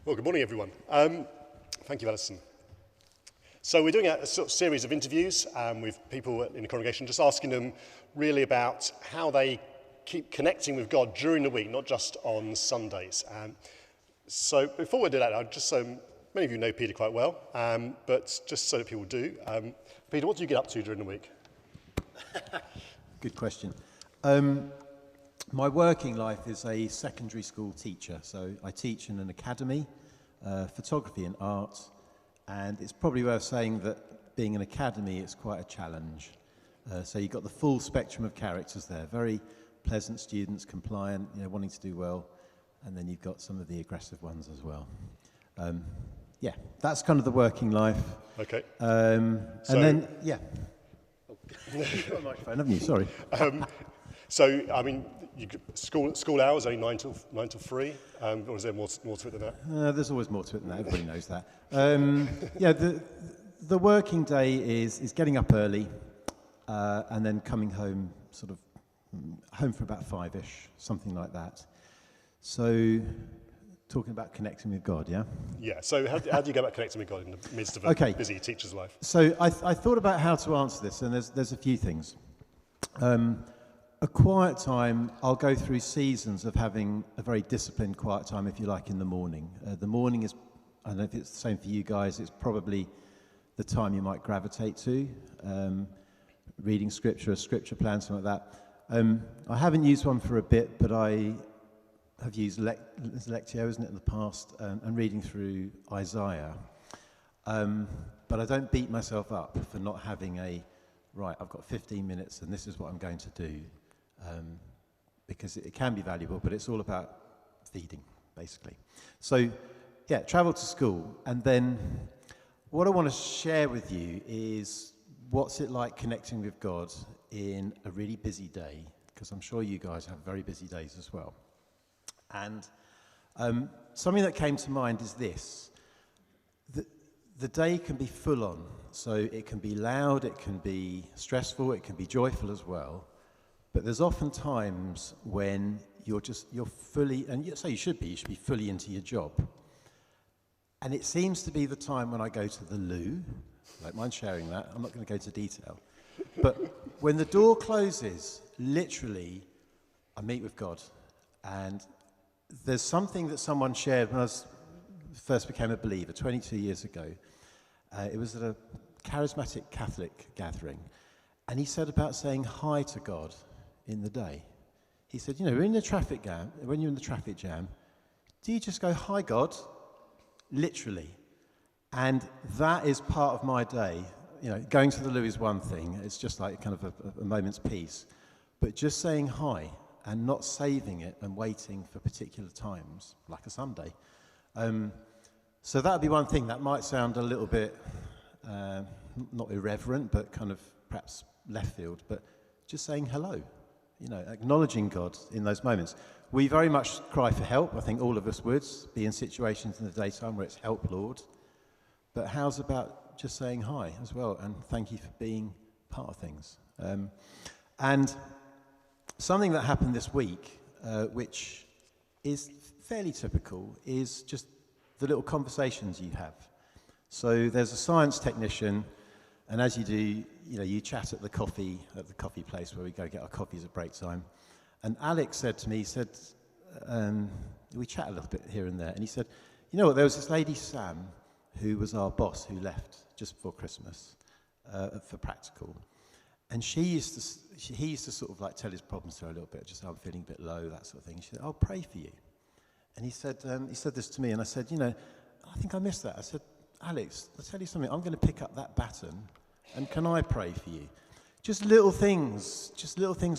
Well, good morning, everyone. Thank you, Alison. So we're doing a sort of series of interviews with people in the congregation, just asking them really about how they keep connecting with God during the week, not just on Sundays. So before we do that, I'll just many of you know Peter quite well, but just so that people do, Peter, what do you get up to during the week? Good question. My working life is a secondary school teacher, so I teach in an academy, photography and art, and it's probably worth saying that being an academy is quite a challenge. So you've got the full spectrum of characters there, very pleasant students, compliant, wanting to do well, and then you've got some of the aggressive ones as well. Yeah, that's kind of the working life. Okay. And then, yeah. Oh, you've got a microphone, haven't you? Sorry. So, I mean, school hours only 9 till 3, or is there more to it than that? There's always more to it than that. Everybody knows that. Yeah, the working day is getting up early and then coming home, sort of home for about 5ish, something like that. So, talking about connecting with God, yeah? Yeah. So, how do you go about connecting with God in the midst of a busy teacher's life? So, I thought about how to answer this, and there's a few things. A quiet time, I'll go through seasons of having a very disciplined quiet time, if you like, in the morning. The morning is, I don't know if it's the same for you guys, it's probably the time you might gravitate to. Reading scripture, a scripture plan, something like that. I haven't used one for a bit, but I have used Lectio, isn't it, in the past, and reading through Isaiah. But I don't beat myself up for not having right, I've got 15 minutes and this is what I'm going to do. Because it can be valuable, but it's all about feeding, basically. So, yeah, travel to school. And then what I want to share with you is what's it like connecting with God in a really busy day, because I'm sure you guys have very busy days as well. And something that came to mind is this. The day can be full on, so it can be loud, it can be stressful, it can be joyful as well. But there's often times when you're fully, and so you should be fully into your job. And it seems to be the time when I go to the loo. I don't mind sharing that, I'm not going to go into detail. But when the door closes, literally, I meet with God. And there's something that someone shared when I first became a believer, 22 years ago. It was at a charismatic Catholic gathering. And he said about saying hi to God in the day. He said, when you're in the traffic jam, do you just go, hi God? Literally. And that is part of my day. Going to the loo is one thing. It's just like kind of a moment's peace. But just saying hi and not saving it and waiting for particular times, like a Sunday. So that would be one thing. That might sound a little bit, not irreverent, but kind of perhaps left field. But just saying hello. Acknowledging God in those moments. We very much cry for help. I think all of us would be in situations in the daytime where it's help, Lord. But how's about just saying hi as well and thank you for being part of things. And something that happened this week, which is fairly typical, is just the little conversations you have. So there's a science technician, and as you do, you chat at the coffee place where we go get our coffees at break time. And Alex said to me, we chat a little bit here and there, and he said, what, there was this lady, Sam, who was our boss, who left just before Christmas for practical. And he used to sort of like tell his problems to her a little bit, just, I'm feeling a bit low, that sort of thing. She said, I'll pray for you. And he said this to me, and I said, I think I missed that. I said, Alex, I'll tell you something, I'm going to pick up that baton, and can I pray for you? Just little things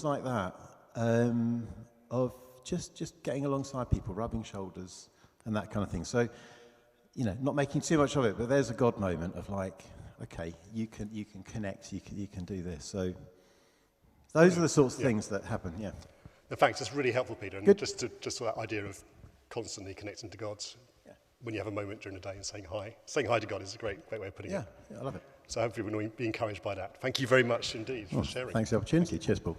like that, of just getting alongside people, rubbing shoulders, and that kind of thing. So, not making too much of it, but there's a God moment of like, okay, you can connect, you can do this. So, those are the sorts of things that happen. Yeah. No, thanks. That's really helpful, Peter. And Good. just that idea of constantly connecting to God. When you have a moment during the day and saying hi. Saying hi to God is a great way of putting it. Yeah, I love it. So hopefully we'll be encouraged by that. Thank you very much indeed for sharing. Thanks for the opportunity. Cheers, Paul.